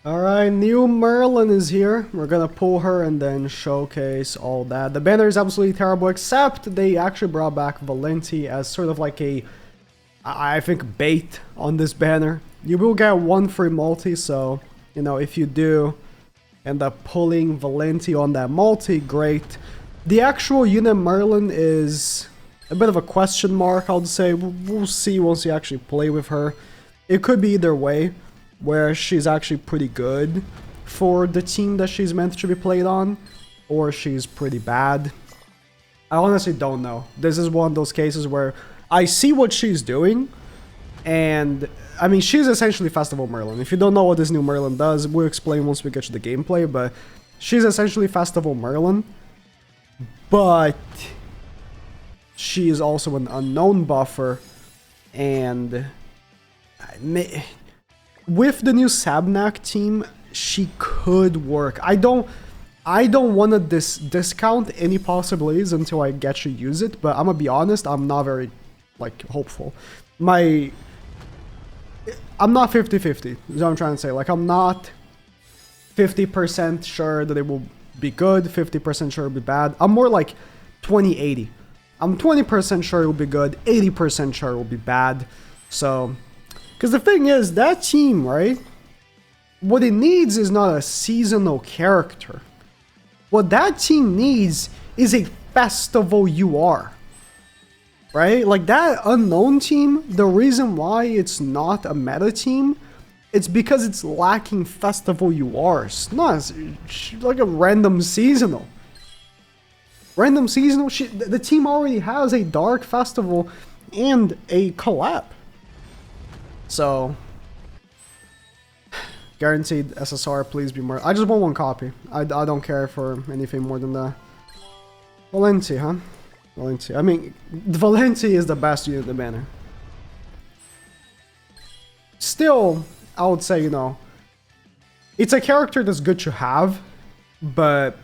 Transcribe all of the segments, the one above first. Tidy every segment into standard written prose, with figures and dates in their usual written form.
Alright, new Merlin is here. We're gonna pull her and then showcase all that. The banner is absolutely terrible, except they actually brought back Valenti as sort of like a, I think, bait on this banner. You will get one free multi, so, you know, if you do end up pulling Valenti on that multi, great. The actual unit Merlin is a bit of a question mark, I would say. We'll see once you actually play with her. It could be either way, where she's actually pretty good for the team that she's meant to be played on, or she's pretty bad. I honestly don't know. This is one of those cases where I see what she's doing, and I mean, she's essentially Festival Merlin. If you don't know what this new Merlin does, we'll explain once we get to the gameplay, but she's essentially Festival Merlin, but she is also an unknown buffer, and with the new Sabnak team, she could work. I don't want to discount any possibilities until I get to use it, but I'm gonna be honest, I'm not very, like, hopeful. I'm not 50-50, is what I'm trying to say. Like, I'm not 50% sure that it will be good, 50% sure it'll be bad. I'm more like 20-80. I'm 20% sure it will be good, 80% sure it will be bad. So, because the thing is, that team, right? What it needs is not a seasonal character. What that team needs is a festival UR. Right? Like, that unknown team, the reason why it's not a meta team, it's because it's lacking festival URs. Not like a random seasonal. Random seasonal shit. The team already has a dark festival and a collab. So, guaranteed SSR, please be more. I just want one copy. I don't care for anything more than that. Valenti, huh? Valenti. I mean, Valenti is the best unit in the banner. Still, I would say, you know, it's a character that's good to have, but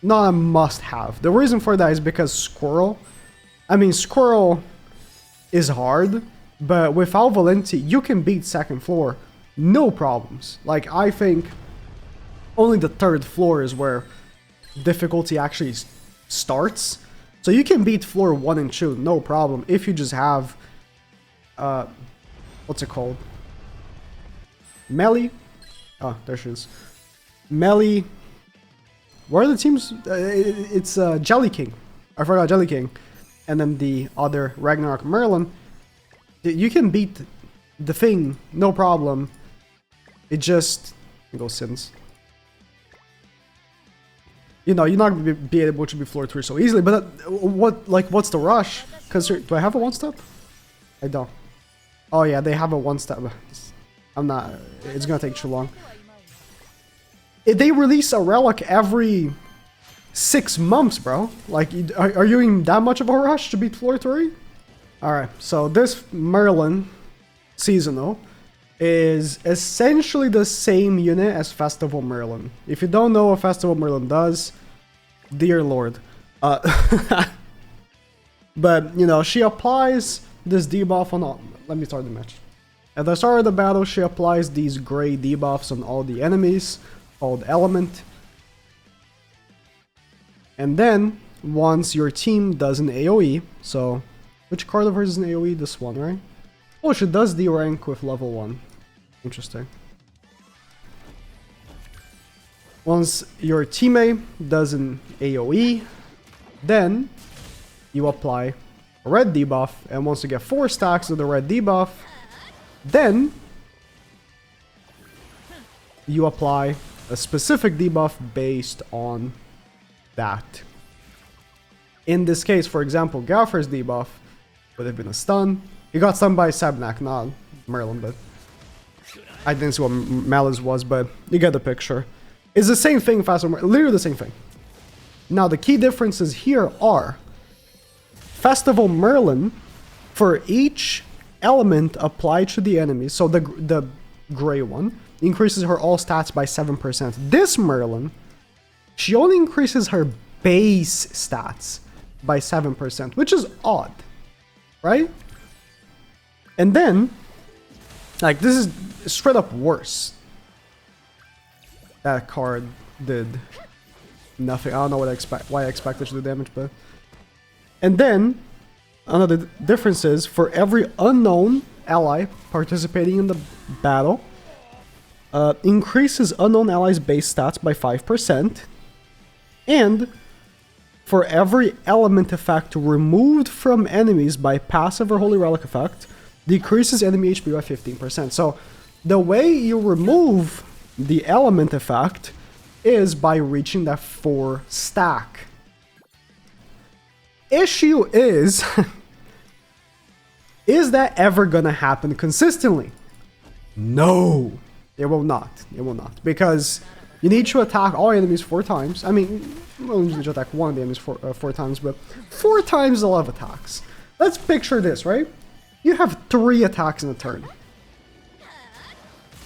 not a must-have. The reason for that is because Squirrel is hard, but without Valenti, you can beat second floor, no problems. Like, I think only the third floor is where difficulty actually starts. So you can beat floor 1 and 2, no problem, if you just have, what's it called? Melee? Oh, there she is. Melee. Where are the teams? It's Jelly King. I forgot Jelly King. And then the other Ragnarok Merlin. You can beat the thing, no problem. It just goes sins. You know, you're not gonna be able to be floor 3 so easily. But what's the rush? Because do I have a 1-step? I don't. Oh yeah, they have a 1-step. I'm not. It's gonna take too long. They release a relic every 6 months, bro. Like, are you in that much of a rush to beat floor 3? Alright, so this Merlin seasonal is essentially the same unit as Festival Merlin. If you don't know what Festival Merlin does, dear lord. But, you know, she applies this debuff on all... Let me start the match. At the start of the battle, she applies these gray debuffs on all the enemies, called Element. And then, once your team does an AoE, so... Which card of hers is an AoE? This one, right? Oh, she does the rank with level 1. Interesting. Once your teammate does an AoE, then you apply a red debuff, and once you get 4 stacks of the red debuff, then you apply a specific debuff based on that. In this case, for example, Gaffer's debuff would have been a stun. He got stunned by Sabnak, not Merlin, but I didn't see what Malice was, but you get the picture. It's the same thing, literally the same thing. Now, the key differences here are Festival Merlin, for each element applied to the enemy, so the gray one, increases her all stats by 7%. This Merlin, she only increases her base stats by 7%, which is odd. Right? And then, like, this is straight up worse. That card did nothing. I don't know what why I expected to do damage, but... And then, another difference is, for every unknown ally participating in the battle, increases unknown allies' base stats by 5%, and for every element effect removed from enemies by passive or holy relic effect, decreases enemy HP by 15%. So, the way you remove the element effect is by reaching that 4 stack. Issue is, is that ever gonna happen consistently? No, it will not. It will not. Because you need to attack all enemies 4 times. I mean, you only need to attack one of the enemies 4 times, but 4 times is a lot of attacks. Let's picture this, right? You have 3 attacks in a turn.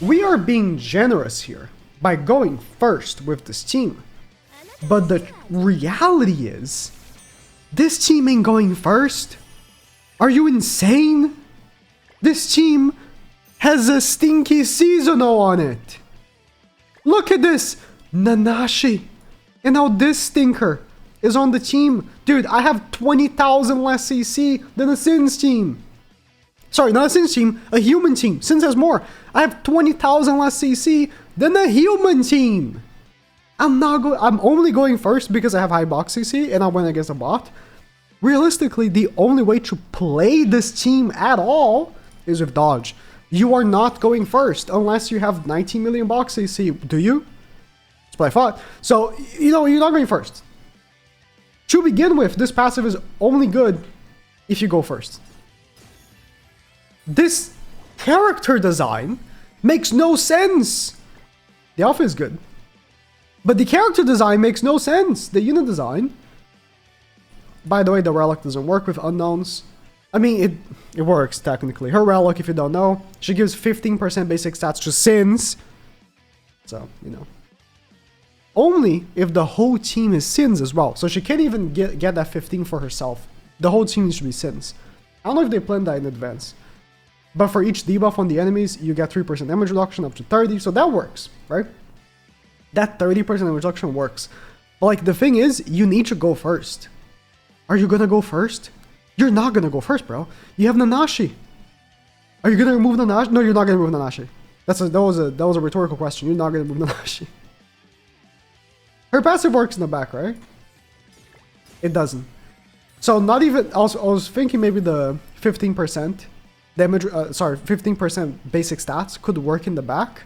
We are being generous here by going first with this team. But the reality is, this team ain't going first. Are you insane? This team has a stinky seasonal on it. Look at this, Nanashi. And now this stinker is on the team. Dude, I have 20,000 less CC than a Sins team. Sorry, not a Sins team, a human team. Sins has more. I have 20,000 less CC than a human team. I'm only going first because I have high box CC and I went against a bot. Realistically, the only way to play this team at all is with dodge. You are not going first unless you have 19 million box CC. Do you? That's what I thought. So, you know, you're not going first. To begin with, this passive is only good if you go first. This character design makes no sense. The alpha is good, but the character design makes no sense. The unit design. By the way, the relic doesn't work with unknowns. I mean, it works technically. Her relic, if you don't know, she gives 15% basic stats to Sins. So, you know. Only if the whole team is Sins as well. So she can't even get that 15 for herself. The whole team needs to be Sins. I don't know if they planned that in advance. But for each debuff on the enemies, you get 3% damage reduction up to 30. So that works, right? That 30% damage reduction works. But like, the thing is, you need to go first. Are you gonna go first? You're not gonna go first, bro. You have Nanashi. Are you gonna remove Nanashi? No, you're not gonna remove Nanashi. That was a rhetorical question. You're not gonna remove Nanashi. Her passive works in the back, right? It doesn't. So not even. I was thinking maybe the 15% damage. 15% basic stats could work in the back.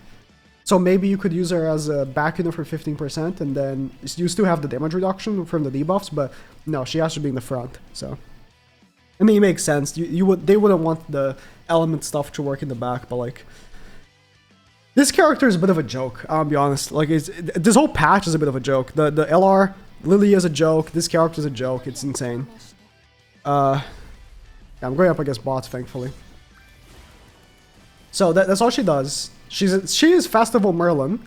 So maybe you could use her as a back unit for 15%, and then you still have the damage reduction from the debuffs. But no, she has to be in the front. So I mean, it makes sense. They wouldn't want the element stuff to work in the back, but like, this character is a bit of a joke. I'll be honest. Like, this whole patch is a bit of a joke. The LR Lily is a joke. This character is a joke. It's insane. Yeah, I'm going up against bots, thankfully. So that's all she does. She is Festival Merlin,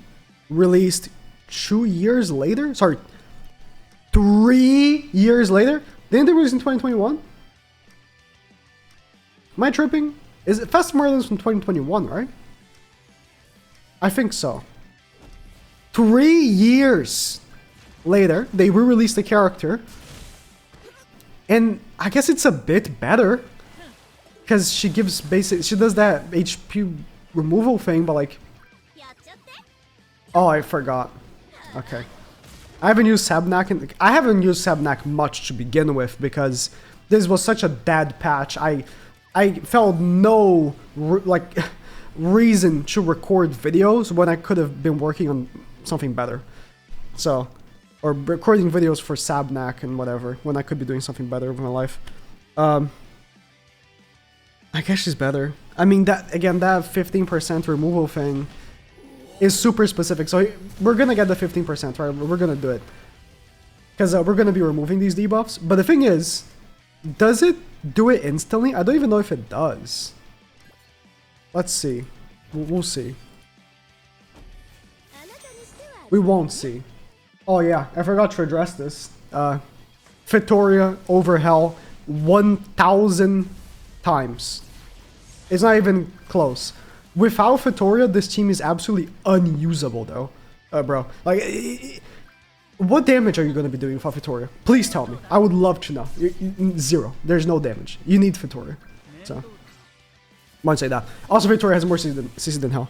released 2 years later. Sorry, 3 years later. Didn't they release in 2021? Am I tripping? Is it Festival Merlin's from 2021, right? I think so. 3 years later, they re-released the character. And I guess it's a bit better. Because she gives basic... She does that HP removal thing, but like... Oh, I forgot. Okay. I haven't used Sabnak I haven't used Sabnak much to begin with, because this was such a dead patch. I felt no reason to record videos when I could have been working on something better. So, or recording videos for Sabnak and whatever, when I could be doing something better with my life. I guess she's better. I mean, that again, that 15% removal thing is super specific. So we're gonna get the 15%, right? We're gonna do it. Because we're gonna be removing these debuffs. But the thing is, does it do it instantly? I don't even know if it does. Let's see. We'll see. We won't see. Oh yeah, I forgot to address this. Victoria over Hell 1,000 times. It's not even close. Without Victoria, this team is absolutely unusable though. Bro. Like, what damage are you going to be doing for Vittoria? Please tell me. I would love to know. Zero. There's no damage. You need Vittoria. So, might say that. Also, Vittoria has more CC than Hell.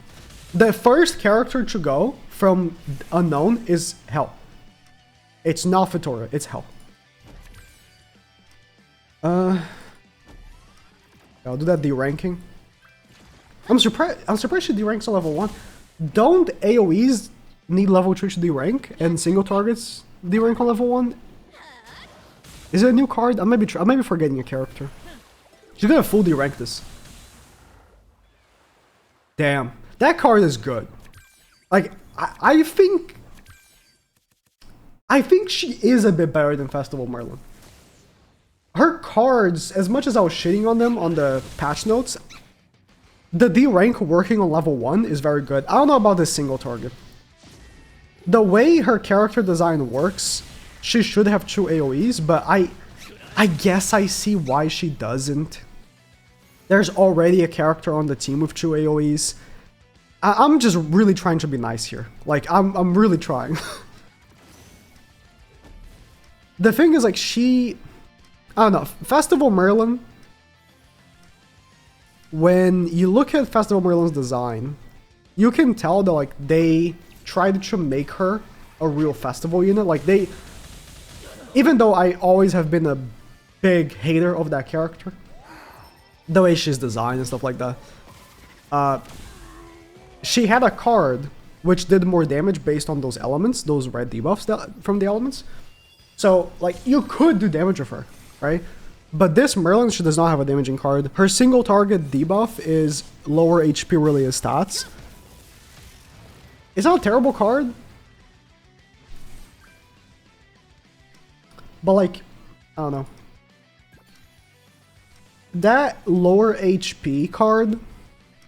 The first character to go from Unknown is Hell. It's not Vittoria. It's Hell. I'll do that D-ranking. I'm surprised she D-ranks on level 1. Don't AoEs need level 3 to D-rank and single targets D-rank on level 1? Is it a new card? I might be forgetting a character. She's gonna full D-rank this. Damn. That card is good. Like, I think she is a bit better than Festival Merlin. Her cards, as much as I was shitting on them on the patch notes, the D rank working on level 1 is very good. I don't know about this single target. The way her character design works, she should have 2 AoEs, but I guess I see why she doesn't. There's already a character on the team with 2 AoEs. I'm just really trying to be nice here. Like, I'm really trying. The thing is, like, I don't know, Festival Merlin, when you look at Festival Merlin's design, you can tell that, like, they tried to make her a real festival unit. Like, even though I always have been a big hater of that character, the way she's designed and stuff like that, she had a card which did more damage based on those elements, those red debuffs from the elements. So, like, you could do damage with her, right? But this Merlin, she does not have a damaging card. Her single target debuff is lower HP related stats. It's not a terrible card. But, like, I don't know. That lower HP card,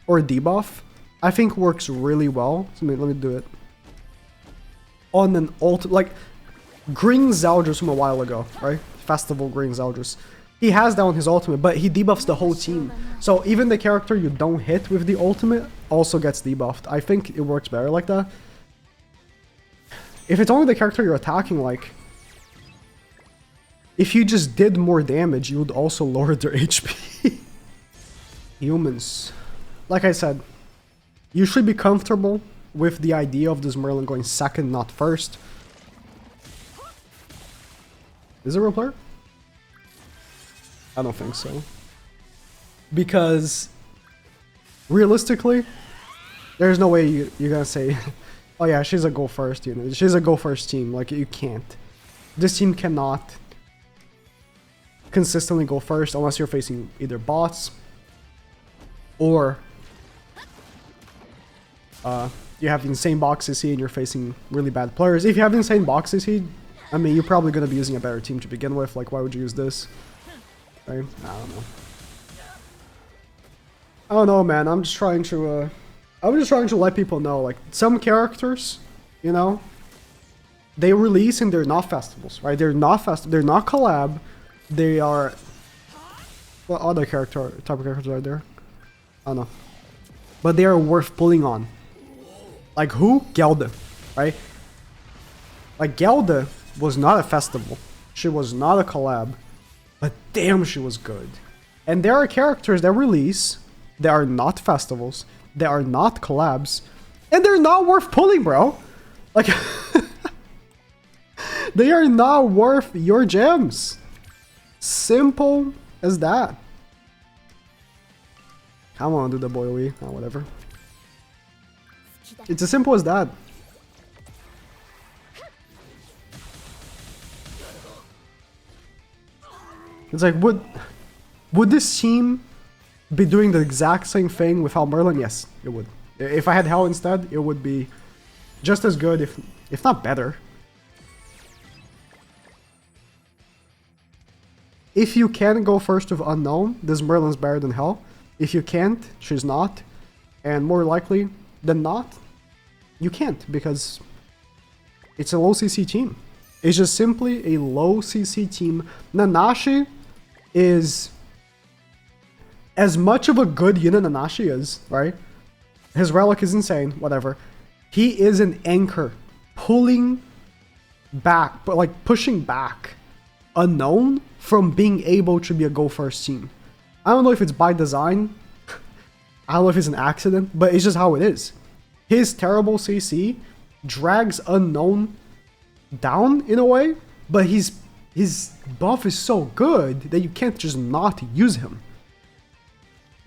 or debuff, I think works really well. So let me do it. On an like, Green Zeldris from a while ago, right? Festival Green Zeldris. He has that on his ultimate, but he debuffs the whole team. So even the character you don't hit with the ultimate also gets debuffed. I think it works better like that. If it's only the character you're attacking, like, if you just did more damage, you would also lower their HP. Humans. Like I said, you should be comfortable with the idea of this Merlin going second, not first. Is it a real player? I don't think so. Because, realistically, there's no way you're gonna say, oh yeah, she's a go first unit. She's a go first team. Like, you can't. This team cannot consistently go first unless you're facing either bots or you have insane box CC and you're facing really bad players. If you have insane box CC, I mean, you're probably going to be using a better team to begin with. Like, why would you use this? Right? I don't know. I don't know, man. I'm just trying to let people know, like, some characters, you know, they release and they're not festivals, right? They're not they're not collab. They are... What other type of characters are there? I don't know. But they are worth pulling on. Like who? Gelda, right? Like, Gelda was not a festival. She was not a collab. But damn, she was good. And there are characters that release, that are not festivals, that are not collabs, and they're not worth pulling, bro. Like, they are not worth your gems. Simple as that. I want to do the boy or whatever. It's as simple as that. It's like, would this team be doing the exact same thing without Merlin? Yes, it would. If I had Hell instead, it would be just as good, if not better. If you can go first with Unknown, this Merlin's better than Hell. If you can't, she's not. And more likely than not, you can't, because it's a low CC team. It's just simply a low CC team. Nanashi is as much of a good unit Nanashi is, right? His relic is insane, whatever. He is an anchor pulling back, but like pushing back Unknown from being able to be a go first team. I don't know if it's by design. I don't know if it's an accident, but it's just how it is. His terrible CC drags Unknown down in a way, but his buff is so good that you can't just not use him.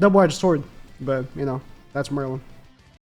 Double-edged sword, but you know, that's Merlin.